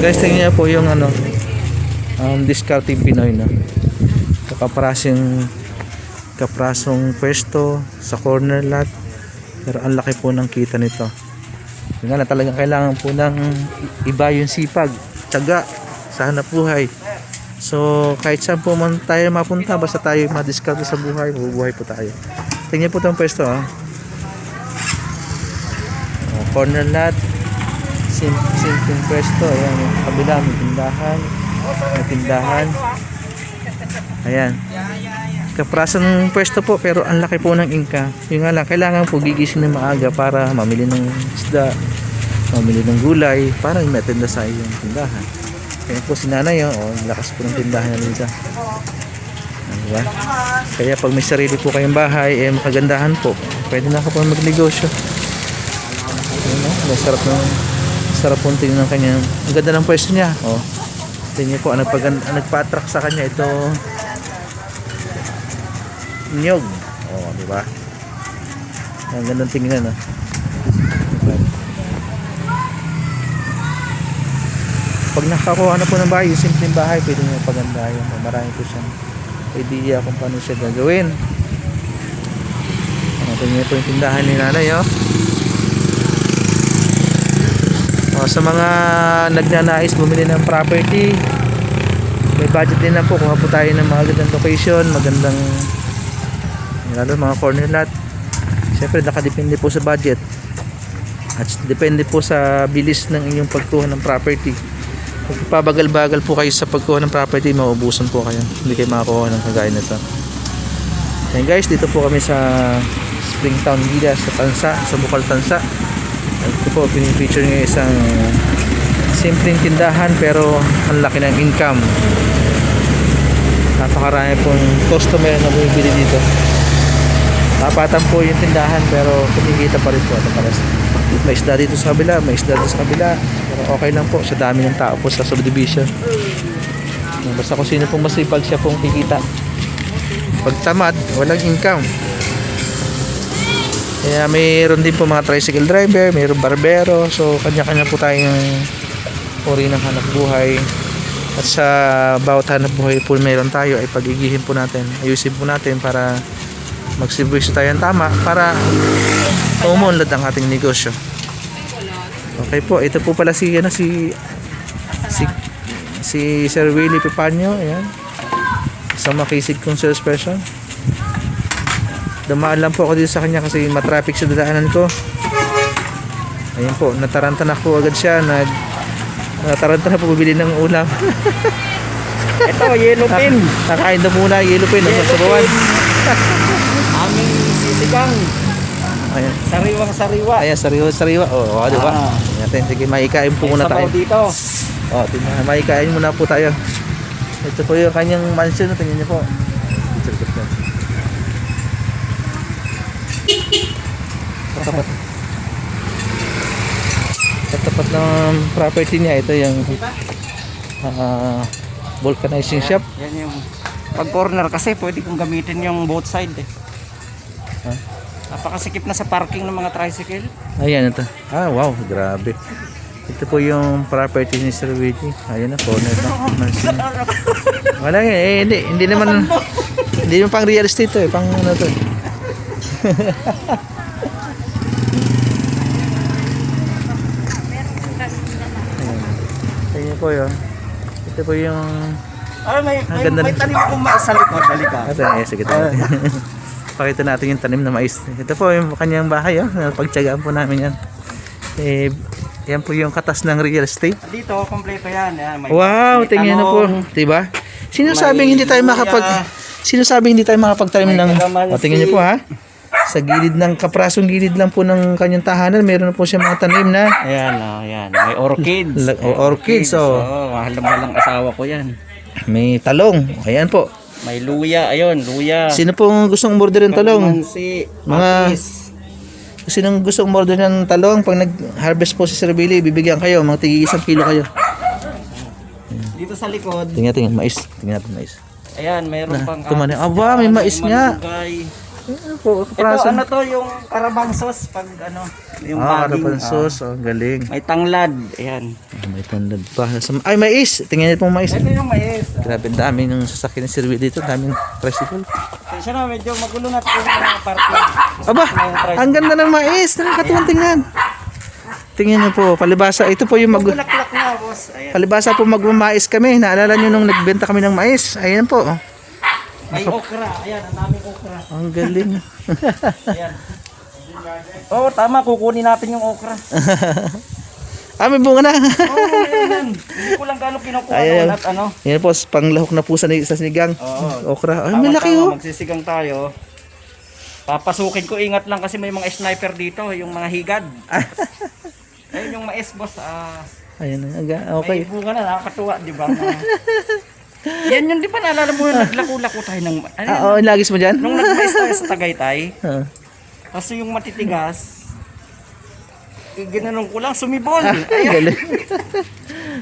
Guys, tingnan niyo po yung ano, discarding Pinoy na. Kaprasong pwesto sa corner lot. Pero ang laki po ng kita nito. Yun nga na talagang kailangan po ng iba yung sipag, tiyaga sa hanap buhay. So kahit saan po man tayo mapunta, basta tayo ma-discard sa buhay, mabubuhay po tayo. Tingnan po itong pwesto, corner lot, simpleng pwesto. Ayan, yung kabila may tindahan. Ayan, kaprasong pwesto po, pero ang laki po ng ingka. Yung nga lang, kailangan po gigising ng maaga para mamili ng isda, mamili ng gulay, para may-attenda sa iyong tindahan. Kaya po si nanay, lakas po ng tindahan na nila. Diba? Kaya pag may sarili po kayong bahay, makagandahan po, pwede na ako po magnegosyo. Sarap po tingnan ng kanya. Ang ganda ng pwesto niya. Tingnan po, nagpa-attract sa kanya ito nyog. Diba? Ang gandang tingnan. Pag nakakuha na po ng bahay, yung simpleng bahay, pwede nyo pagandahin. Marami po siyang idea kung paano siya gagawin. Tingnan po yung tindahan ni nanay. Sa mga nagnanais bumili ng property, may budget din na po. Kuha po tayo ng magandang location, magandang lalo mga corner lot. Siyempre nakadepende po sa budget at depende po sa bilis ng inyong pagkuha ng property. Kung pabagal-bagal po kayo sa pagkuha ng property, mauubusan po kayo, hindi kayo makakuha ng kagaya nito. Ayan guys, dito po kami sa Springtown Villa sa Tansa, sa Bukal Tansa. Ito po, pinipicture nyo isang simpleng tindahan pero ang laki ng income. Napakarami pong customer na bumibili dito. Tapatan po yung tindahan pero kumikita pa rin po. May isda dito sa kabila, may isda dito sa kabila, pero okay lang po sa dami ng tao po sa subdivision. Basta kung sino pong masipag, siya pong kikita. Pag tamad, walang income. Kaya mayroon din po mga tricycle driver, mayroon barbero. So kanya-kanya po tayong uri ng hanap buhay. At sa bawat hanap buhay po mayroon tayo ay pagigihin po natin, ayusin po natin para magservisyo tayo ng tama para umunlad ang ating negosyo. Okay po, ito po pala si Sir Willie Pipanyo. Ayan, isang makisig kong salesperson. Dumaan lang po ako dito sa kanya kasi matraffic sa dadaanan ko. Ayun po, nataranta na po agad siya. Nataranta na po bibili ng ulam. Ito, yellow pin. Nakain na muna yellow pin. Sabawan. Aming sisigang. Ayan. Sariwang-sariwa. Ayan, sariwa. Diba? Sige, maikain po muna tayo. Dito. Maikain muna po tayo. Ito po yung kanyang mansion. Tingnan niyo po. Katapat ng property niya, ito yung vulcanizing shop. Yan yung pag corner kasi pwede kong gamitin yung both side Napakasikip na sa parking ng mga tricycle. Ayan ito. Wow, grabe. Ito po yung property ni Sir Willie. Ayan na, corner na. Wala yan. Hindi naman pang real estate to pang ano to. Ayan po yun. Ito po yung may tanim akong mais sa likod. Dalika. Sige tayo. Pakita natin yung tanim na mais. Ito po yung kanyang bahay. Pagtsagaan po namin yan. Yan po yung katas ng real estate. Dito, kompleto yan. Wow, tingnan na po. Diba? Sinasabing hindi tayo makapagtanim ng... tingnan niyo po sa gilid ng kaprasong gilid lang po ng kanyang tahanan, meron na po siya mga tanim na. Ayan. May orchids. Orchids. Mahal ng asawa ko yan. May talong. Ayan po. May luya. Ayun, luya. Sino pong gustong order ng talong? Sinong gustong order ng talong? Pag nag-harvest po si Sir Billy, bibigyan kayo. Mga tig 1 kilo kayo. Dito sa likod. Tingnan mais. Tingnan natin mais. Ayan, mayroon pang may mais nga. Ano po, Ito kapraso. ano to, yung karabang sauce pag ano, yung Ah, baging. harapan sauce. Oh, galing. May tanglad, ayan. Ah, may tandad pa. Ay, mais. Tingnan niyo pong mais. Ito yung mais. Grabe, dami ng sasakyan ng Sir Willie dito. Daming tricycle. Siya na, medyo magulo na ito yung mga parking. Aba, ang ganda ng mais. Nakakatuwang tingnan. Tingnan niyo po, palibasa. Ito po yung Bulaklak na, boss. Ayan. palibasa po magmamais kami. Naalala niyo nung nagbenta kami ng mais. Ayan po. Oh. May okra. Ayan, ang daming okra. Ang galing. Ayan. Oo, tama. Kukunin natin yung okra. Ah, may bunga na. Oo, ayan. Hindi ko lang gano'ng kinukuha Ayan. noon at ano. Yan po, panglahok na po sa sinigang. Oo. Okra. Ay, may laki oh. Magsisigang tayo. Papasukin ko, ingat lang kasi may mga sniper dito, yung mga higad. Ayun yung mais, boss. Ayan na. May Okay. bunga na, nakakatuwa, di ba? Yan yung, di ba naalala mo yung naglako-lako tayo ng... Ano, Ah, oh, ilagis mo dyan? nung nag-mais tayo sa Tagaytay, Ah. kasi yung matitigas, ginanong ko lang, sumibol. Ang Ayan. galing.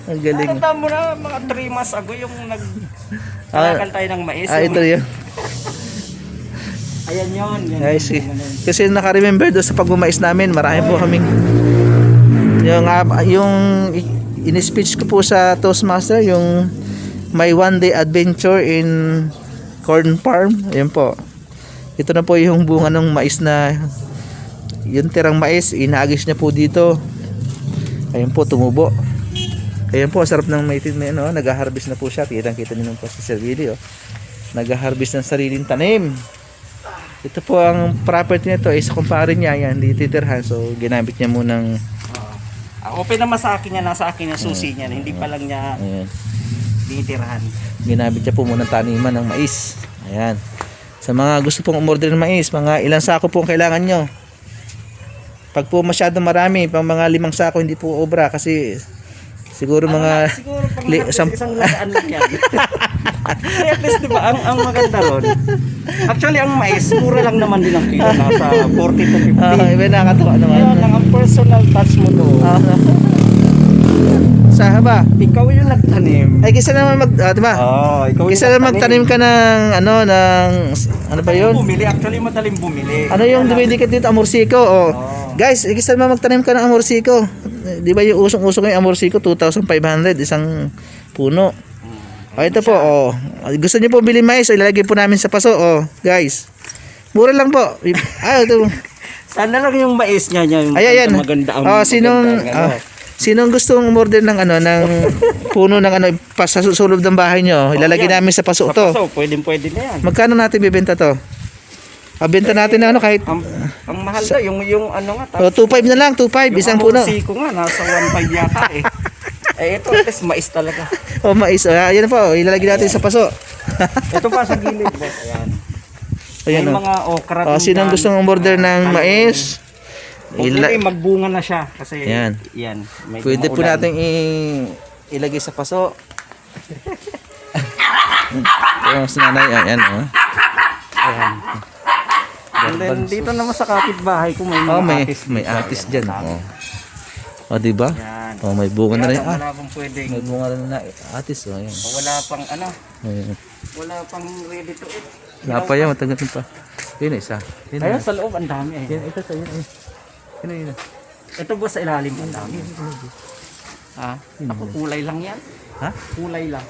Ang galing. Tanda mo na, mga 3 months ago, yung nagkalakal tayo ng mais. Ah, ito yun. Ayan yun. Yan, Ay, yung sige. bunga na yun. Kasi naka-remember doon sa pagmamais namin, marami po kaming yung in-speech ko po sa Toastmaster, yung my one day adventure in corn farm. Ayan po. Ito na po yung bunga ng mais na yung tirang mais, inagis niya po dito. Ayan po, tumubo. Ayan po, sarap ng maitin na ano, nag-harvest na po siya. Kitang-kita niyo po sa Sir Willie, oh. Nag-harvest ng sariling tanim. Ito po ang property nito is kumpare niya yan, di titirhan. So ginamit niya munang Open naman sa akin yan, nasa akin yung susi niya. Hindi pa lang niya ayan, titirahan. ginamit niya po munang taniman ng mais. Ayan. Sa mga gusto pong umorder ng mais, mga ilang sako po ang kailangan nyo. Pag po masyadong marami, pang mga 5 sako hindi po obra kasi siguro mga Siguro pag li- isang lagaan lang yan. Kaya at least diba, ang maganda ron. Actually ang mais, mura lang naman din ang kilo. Nasa 40 to 50. iba nakakatuwa naman. Kaya lang ang personal touch mo to. Sa haba. Ikaw yung nagtanim. Ay kisa naman diba? Ikaw yung Kisa naman magtanim ka ng ano ba yun? Bumili, actually madaling bumili. Ano yung dumidikit dito, amorsiko? Oh. Guys, kisa naman magtanim ka ng amorsiko. Di ba yung usong-usong yung amorsiko, 2,500 isang puno. Oh, ito po, oh. Gusto niyo po bili mais, ilalagay po namin sa paso, oh. Guys. Mura lang po. Ito. Sana lang yung mais niya yung Ayan. maganda ang Oh, sinong gustong umorder ng ng puno ng sa sulod ng bahay nyo, ilalagay yan. namin sa paso Sa to. paso, pwede na yan. Magkano natin bibenta to? Benta natin na kahit Ang mahal na, yung ano nga. 2.5 na lang, 2.5 isang puno. Yung ko nga, nasa 1.5 yata eh. Ito, at least mais talaga. Oh, mais. Ayan po, ilalagay natin sa paso. Ito pa sa gilid, boss. Ayan. Ayan, May oh. mga okra. Oh, sinong gustong umorder ng mais? Magbunga na siya. Kasi, Yan. yan. May Pwede po umuulan. natin ilagay sa paso. Yung sinanay, ayan, oh. Ayan. And then, dito naman sa kapitbahay ko, may mga Oh, may dito. atis Ayan, dyan. dami. Oh. Oh, di ba? Yan. Oh, may bunga na rin. Kaya lang, wala pang pwedeng, May bunga na rin na atis, oh, ayan. wala pang ano, Ayan. wala pang ready to eat. Wala pa yan, matagal pa. Yun, isa. Yun, Ayun, sa loob, ang dami. Yan, ito, yun. Yun. Ito boss, sa ilalim, ang dami. Ha? Ako, kulay lang yan. Ha? Kulay lang.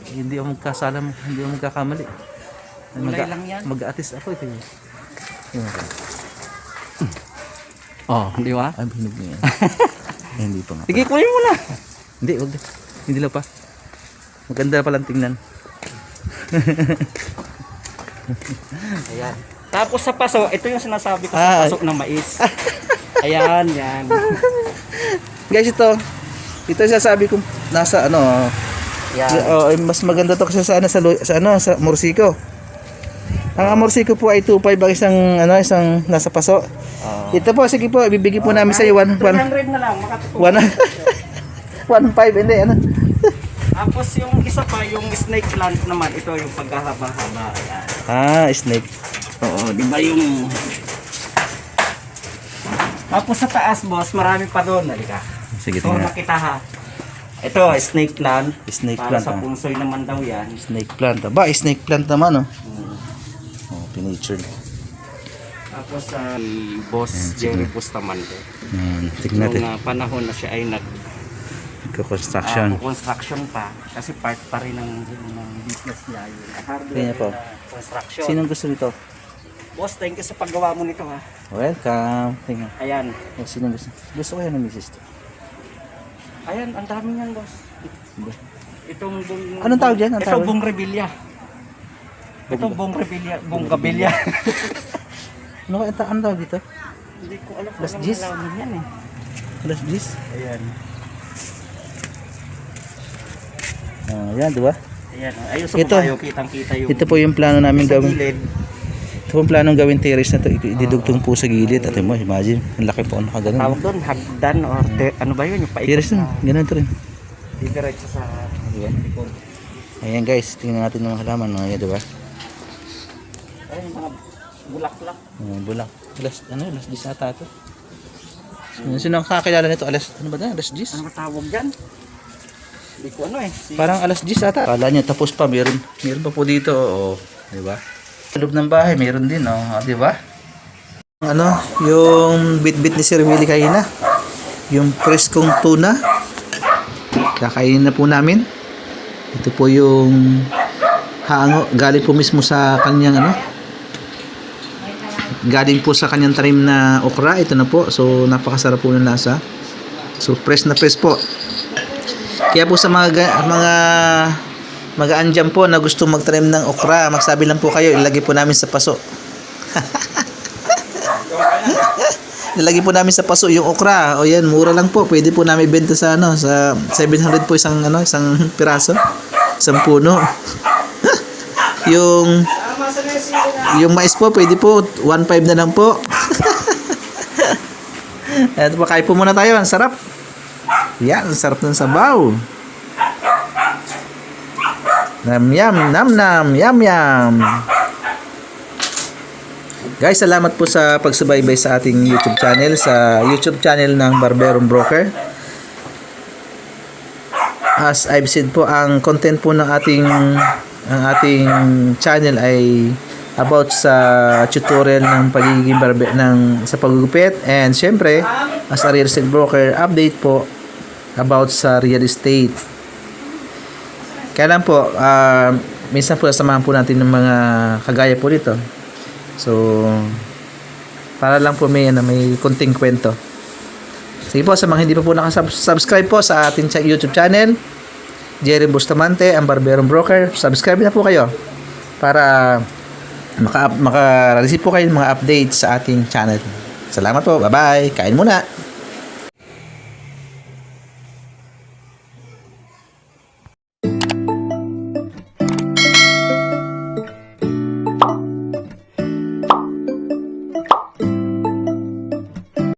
Hindi ako magkasalam, hindi ako magkakamali. Kulay lang yan. Mag-atis ako ito. Yun. Oh, di ba? Ay, hinog na yan. Ay, hindi pa nga. Sige, kunin mo na. Hindi, wag. Hindi lang pa. Maganda palang tingnan. Ayan. Tapos sa paso, ito yung sinasabi ko sa paso na mais. Ayan, yan. Guys, ito yung sasabi kong nasa Yan. mas maganda to kasi sa Morsiko. Ang Amorsiko po ay 2.5 ang isang nasa paso. Ito po, sige po, ibibigay po namin sa iyo 300 na lang, makatutuwa. 1.5 hindi Tapos yung isa pa, yung snake plant naman, ito yung paghahaba-haba. Ayan. Snake. Oo, di ba yung... Tapos sa taas, boss, marami pa doon. Halika. Sige, Ito, tingnan. nakita ha. Ito, snake plant. Snake Para plant, sa punsoy naman daw yan. Snake plant. Snake plant naman, oh. Oh, pinature. Tapos si Boss Jerry Bustamante. Tignan natin. Nung panahon na siya ay Construction. construction pa. Kasi part pa rin ng business niya. Yung hardware Tingnan po. na construction. Sinong gusto nito? Boss, thank you sa paggawa mo nito ha. Welcome. Tingnan. Ayan. Sinong gusto? Gusto ko yan ng misis to. Ayan, ang dami niyan, boss. Itong bong... Anong tawag dyan? Anong Ito, tawag? bong rebelya. Ito, bong rebelya. Bong gabilya. Ano kaya ang tawag dito? Hindi ko alam Las kung Gis? anong halaman yan eh. Alas 10? Ayan. Yan, diba? Ayan. Ayun sa Ito. kayo, kitang-kita yung... Ito po yung plano namin sa gawin. gilid. Ito po yung planong gawin terrace na to. Idudugtong po sa gilid. At mo, imagine, ang laki po nakaganon. Tawag doon, hagdan or ano ba yun? Yung paikot Terrace na, ganun to rin. diretso sa... Diba? Ayan guys, tingnan natin ng halaman mga yan, diba? Ayun, mga bulaklak. Bulak. Alas 10 ata ito. Sino ang kakilala nito? Ano ba na? Alas 10? Ano ba tawag dyan? Hindi ko ano eh. Parang alas 10 ata. Kala nyo, tapos pa. Meron pa po dito. Oh, diba? Sa loob ng bahay, meron din. Oh, diba? Ano, yung bit-bit ni Sir Willie kanina. Yung preskong tuna. Kakainin na po namin. Ito po yung hango. Galing po mismo sa kanyang ano. Galing po sa kanyang tanim na okra. Ito na po. So, napakasarap po ng lasa. So, press na press po. Kaya po sa mga andyan po na gusto magtanim ng okra, magsabi lang po kayo, ilagay po namin sa paso. Ilagay po namin sa paso yung okra. O yan, mura lang po. Pwede po namin ibenta sa ano, sa 700 po isang piraso, isang puno. yung mais po, pwede po 1.5 na lang po. Ito po, kain po muna tayo. Ang sarap. Yan, ang sarap ng sabaw. Nam yam, nam nam, yam yam. Guys, salamat po sa pagsubaybay sa ating YouTube channel, sa YouTube channel ng Barberong Broker. As I've said po, ang content po ng ating channel ay about sa tutorial ng pagiging sa paggugupit, and syempre as a real estate broker, update po about sa real estate. Kaya lang po, minsan po sasamahan po natin ng mga kagaya po dito. So, para lang po may konting kwento. Sige po, sa mga hindi pa po nakasubscribe po sa ating YouTube channel, Jerry Bustamante, ang Barberong Broker, subscribe na po kayo para maka-receive po kayo ng mga updates sa ating channel. Salamat po, bye-bye, kain muna.